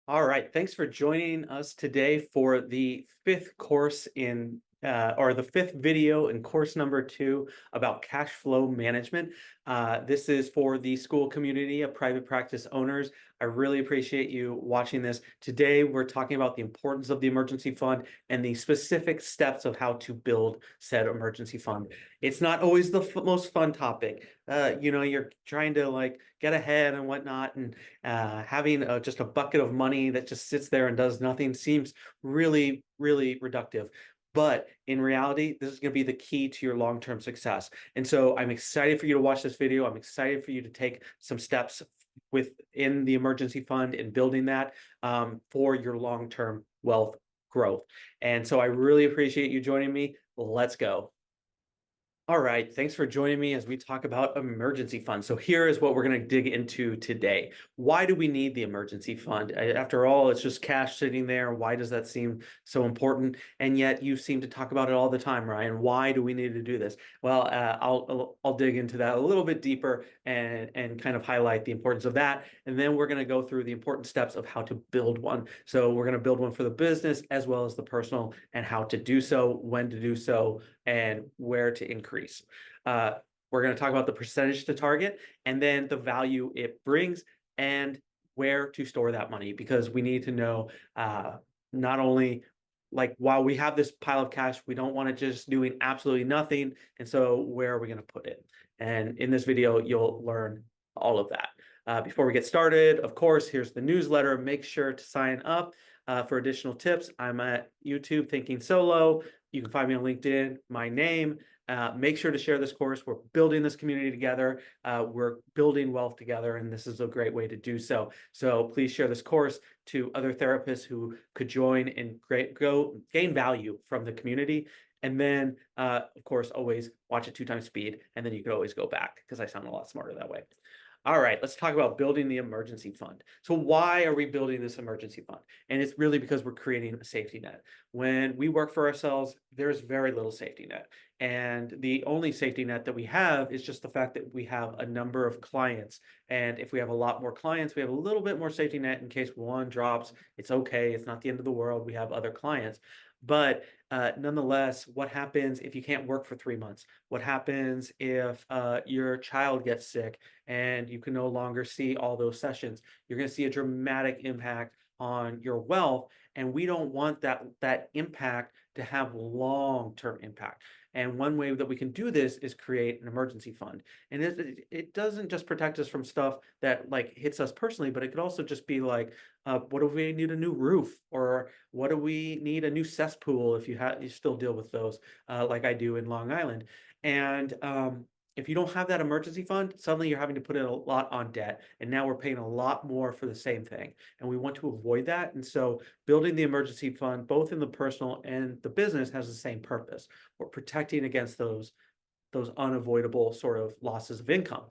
All right, thanks for joining us today for the fifth course or the fifth video in course number 2 about cash flow management. This is for the school community of private practice owners. I really appreciate you watching this. Today, we're talking about the importance of the emergency fund and the specific steps of how to build said emergency fund. It's not always the most fun topic. You're trying to like get ahead and whatnot, and having just a bucket of money that just sits there and does nothing seems really, really reductive. But in reality, this is going to be the key to your long-term success. And so I'm excited for you to watch this video. I'm excited for you to take some steps within the emergency fund and building that for your long-term wealth growth. And so I really appreciate you joining me. Let's go. All right, thanks for joining me as we talk about emergency funds. So here is what we're going to dig into today. Why do we need the emergency fund? After all, it's just cash sitting there. Why does that seem so important? And yet you seem to talk about it all the time, Ryan. Why do we need to do this? Well, I'll dig into that a little bit deeper and kind of highlight the importance of that. And then we're going to go through the important steps of how to build one. So we're going to build one for the business as well as the personal, and how to do so, when to do so, and where to increase. We're going to talk about the percentage to target and then the value it brings and where to store that money, because we need to know not only like while we have this pile of cash, we don't want it just doing absolutely nothing. And so where are we going to put it? And in this video, you'll learn all of that. Before we get started, of course, here's the newsletter. Make sure to sign up for additional tips. I'm at YouTube Thinking Solo. You can find me on LinkedIn, my name. Make sure to share this course. We're building this community together. We're building wealth together, and this is a great way to do so. So please share this course to other therapists who could join and gain value from the community. And then, of course, always watch at 2 times speed, and then you could always go back because I sound a lot smarter that way. All right, let's talk about building the emergency fund. So why are we building this emergency fund? And it's really because we're creating a safety net. When we work for ourselves, there's very little safety net. And the only safety net that we have is just the fact that we have a number of clients. And if we have a lot more clients, we have a little bit more safety net in case one drops. It's okay. It's not the end of the world. We have other clients. But nonetheless, what happens if you can't work for 3 months? What happens if your child gets sick and you can no longer see all those sessions? You're going to see a dramatic impact on your wealth, and we don't want that impact to have long-term impact. And one way that we can do this is create an emergency fund. And it doesn't just protect us from stuff that like hits us personally, but it could also just be like, what if we need a new roof, or what do we need a new cesspool if you still deal with those, like I do in Long Island. And if you don't have that emergency fund, suddenly you're having to put in a lot on debt, and now we're paying a lot more for the same thing. And we want to avoid that. And so building the emergency fund, both in the personal and the business, has the same purpose. We're protecting against those unavoidable sort of losses of income.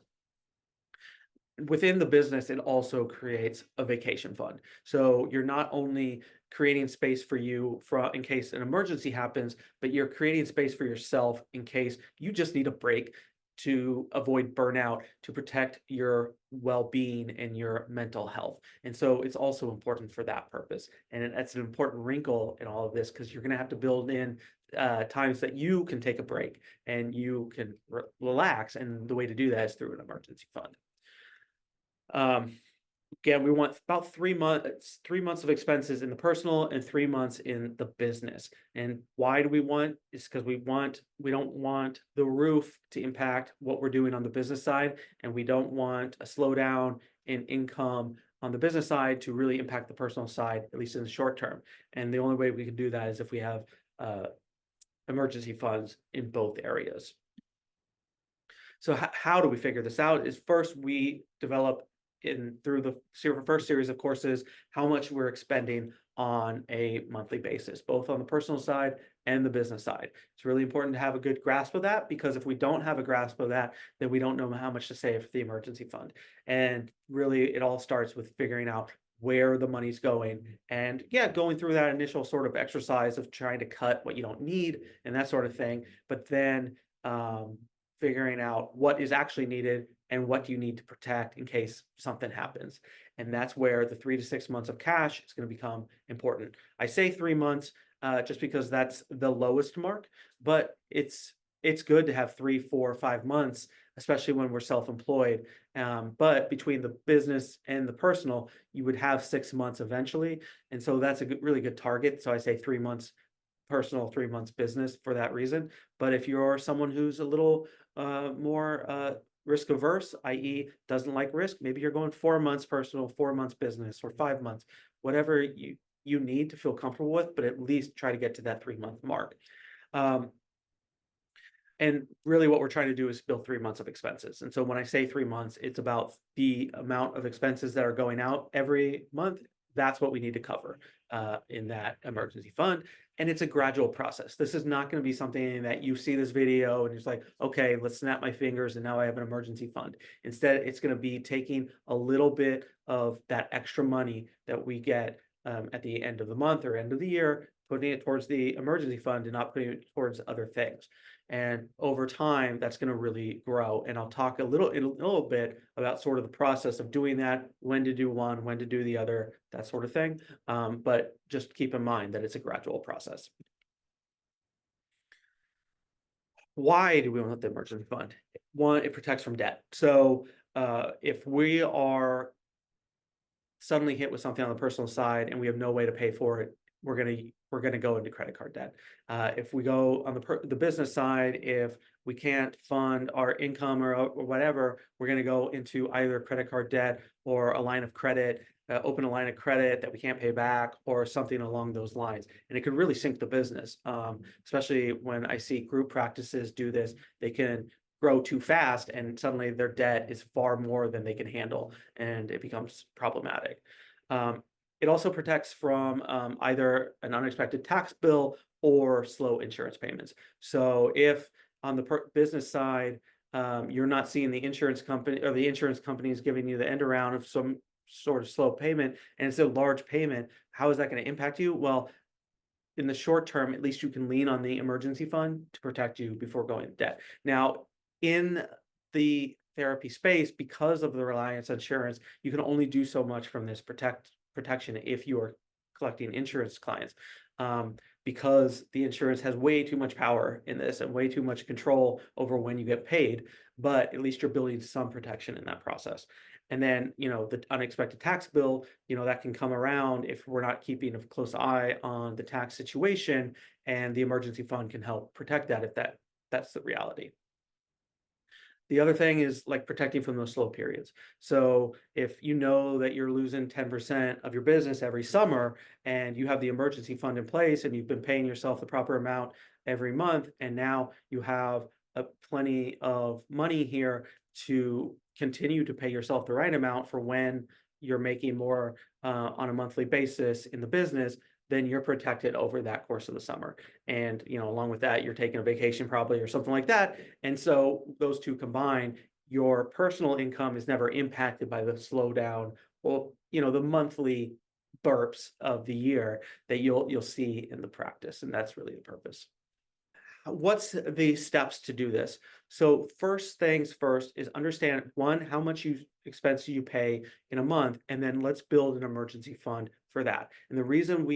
Within the business, it also creates a vacation fund. So you're not only creating space for you in case an emergency happens, but you're creating space for yourself in case you just need a break, to avoid burnout, to protect your well-being and your mental health. And so it's also important for that purpose. And that's an important wrinkle in all of this, because you're going to have to build in times that you can take a break and you can relax. And the way to do that is through an emergency fund. Again, we want about 3 months of expenses in the personal and 3 months in the business. And why do we want? It's because we don't want the roof to impact what we're doing on the business side, and we don't want a slowdown in income on the business side to really impact the personal side, at least in the short term. And the only way we can do that is if we have emergency funds in both areas. So how do we figure this out? Is first we develop through the first series of courses how much we're expending on a monthly basis, both on the personal side and the business side. It's really important to have a good grasp of that, because if we don't have a grasp of that, then we don't know how much to save for the emergency fund. And really, it all starts with figuring out where the money's going, and going through that initial sort of exercise of trying to cut what you don't need and that sort of thing, but then figuring out what is actually needed and what do you need to protect in case something happens. And that's where the 3 to 6 months of cash is going to become important. I say 3 months just because that's the lowest mark, but it's good to have 3, 4, 5 months, especially when we're self-employed. But between the business and the personal, you would have 6 months eventually. And so that's a really good target. So I say 3 months personal, 3 months business for that reason. But if you're someone who's a little more risk averse, i.e., doesn't like risk, maybe you're going 4 months personal, 4 months business, or 5 months, whatever you need to feel comfortable with, but at least try to get to that 3 month mark. Um, and really what we're trying to do is build 3 months of expenses. And so when I say 3 months, it's about the amount of expenses that are going out every month. That's what we need to cover in that emergency fund. And it's a gradual process. This is not going to be something that you see this video and it's like, okay, let's snap my fingers and now I have an emergency fund. Instead, it's going to be taking a little bit of that extra money that we get at the end of the month or end of the year, putting it towards the emergency fund and not putting it towards other things. And over time, that's going to really grow. And I'll talk in a little bit about sort of the process of doing that, when to do one, when to do the other, that sort of thing. But just keep in mind that it's a gradual process. Why do we want the emergency fund? One, it protects from debt. So if we are suddenly hit with something on the personal side and we have no way to pay for it, we're gonna go into credit card debt. If we go on the business side, if we can't fund our income or whatever, we're gonna go into either credit card debt or a line of credit, open a line of credit that we can't pay back, or something along those lines. And it could really sink the business, especially when I see group practices do this. They can grow too fast and suddenly their debt is far more than they can handle and it becomes problematic. It also protects from either an unexpected tax bill or slow insurance payments. So if on the business side, you're not seeing the insurance company or the insurance company is giving you the end around of some sort of slow payment and it's a large payment, how is that going to impact you? Well, in the short term, at least you can lean on the emergency fund to protect you before going to debt. Now, in the therapy space, because of the reliance on insurance, you can only do so much from this protection if you are collecting insurance clients. Because the insurance has way too much power in this and way too much control over when you get paid, but at least you're building some protection in that process. And then, the unexpected tax bill, that can come around if we're not keeping a close eye on the tax situation, and the emergency fund can help protect that if that's the reality. The other thing is like protecting from those slow periods. So if you know that you're losing 10% of your business every summer and you have the emergency fund in place and you've been paying yourself the proper amount every month, and now you have plenty of money here to continue to pay yourself the right amount for when you're making more on a monthly basis in the business, then you're protected over that course of the summer. And, along with that, you're taking a vacation probably or something like that. And so those two combined, your personal income is never impacted by the slowdown or, the monthly burps of the year that you'll see in the practice. And that's really the purpose. What's the steps to do this? So first things first is understand, one, how much expense you pay in a month, and then let's build an emergency fund for that. And the reason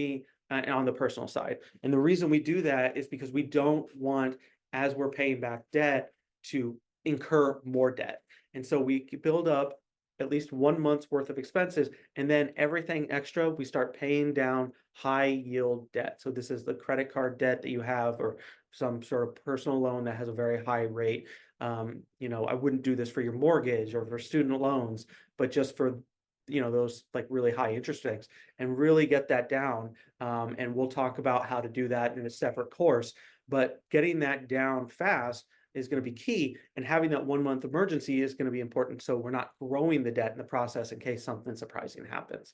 on the personal side, and the reason we do that is because we don't want, as we're paying back debt, to incur more debt. And so we build up at least 1 month's worth of expenses, and then everything extra, we start paying down high yield debt. So this is the credit card debt that you have, or some sort of personal loan that has a very high rate. I wouldn't do this for your mortgage or for student loans, but just for those like really high interest things, and really get that down. And we'll talk about how to do that in a separate course, but getting that down fast is going to be key, and having that 1 month emergency is going to be important so we're not growing the debt in the process in case something surprising happens.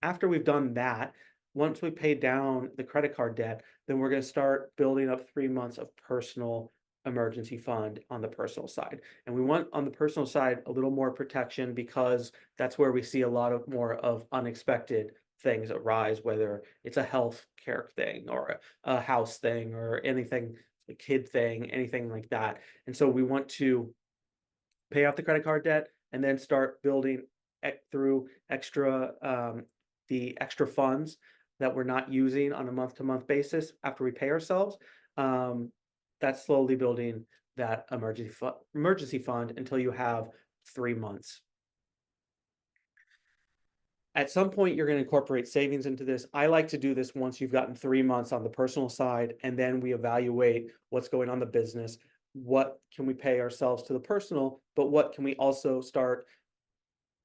After we've done that, once we pay down the credit card debt, then we're going to start building up 3 months of personal emergency fund on the personal side. And we want on the personal side a little more protection because that's where we see a lot of more of unexpected things arise, whether it's a health care thing or a house thing or anything, a kid thing, anything like that. And so we want to pay off the credit card debt, and then start building through the extra funds that we're not using on a month-to-month basis after we pay ourselves. That's slowly building that emergency fund until you have 3 months. At some point, you're going to incorporate savings into this. I like to do this once you've gotten 3 months on the personal side, and then we evaluate what's going on the business. What can we pay ourselves to the personal, but what can we also start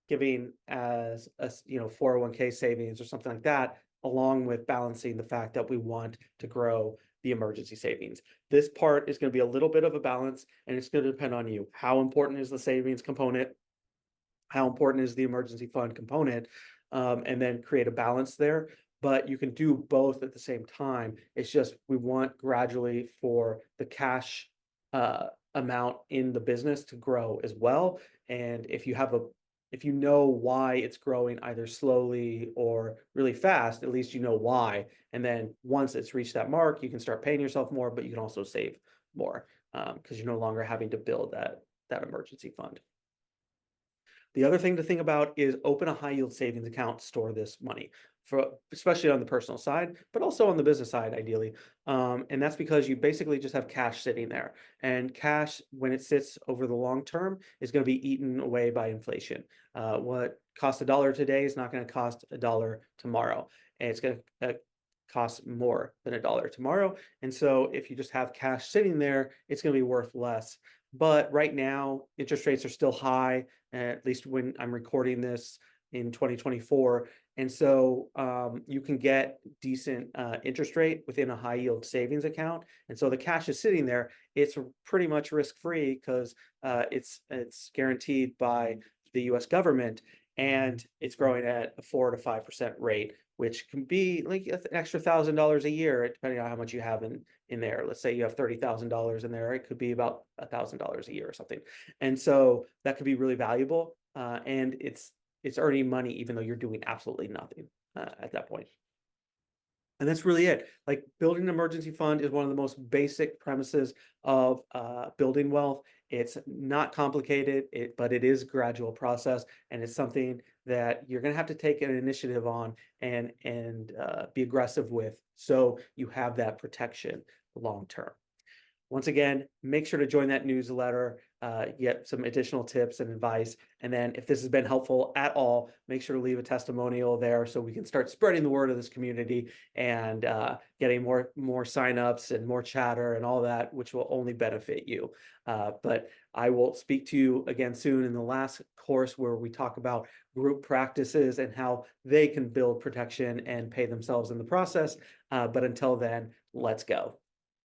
giving as a 401k savings or something like that, along with balancing the fact that we want to grow the emergency savings. This part is going to be a little bit of a balance, and it's going to depend on you. How important is the savings component? How important is the emergency fund component? And then create a balance there. But you can do both at the same time. It's just we want gradually for the cash amount in the business to grow as well. And if you know why it's growing either slowly or really fast, at least you know why. And then once it's reached that mark, you can start paying yourself more, but you can also save more because you're no longer having to build that emergency fund. The other thing to think about is open a high yield savings account to store this money, especially on the personal side, but also on the business side, ideally. And that's because you basically just have cash sitting there. And cash, when it sits over the long term, is going to be eaten away by inflation. What costs $1 today is not going to cost $1 tomorrow. And it's going to cost more than $1 tomorrow. And so if you just have cash sitting there, it's going to be worth less. But right now, interest rates are still high, at least when I'm recording this in 2024. And so you can get decent interest rate within a high yield savings account. And so the cash is sitting there. It's pretty much risk-free because it's guaranteed by the US government, and it's growing at a 4 to 5% rate, which can be like an extra $1,000 a year, depending on how much you have in there. Let's say you have $30,000 in there, it could be about $1,000 a year or something. And so that could be really valuable. And it's earning money even though you're doing absolutely nothing at that point. And that's really it. Like building an emergency fund is one of the most basic premises of building wealth. It's not complicated, but it is a gradual process, and it's something that you're going to have to take an initiative on and be aggressive with, so you have that protection long term. Once again, make sure to join that newsletter, get some additional tips and advice. And then if this has been helpful at all, make sure to leave a testimonial there so we can start spreading the word of this community and getting more signups and more chatter and all that, which will only benefit you. But I will speak to you again soon in the last course where we talk about group practices and how they can build protection and pay themselves in the process. But until then, let's go.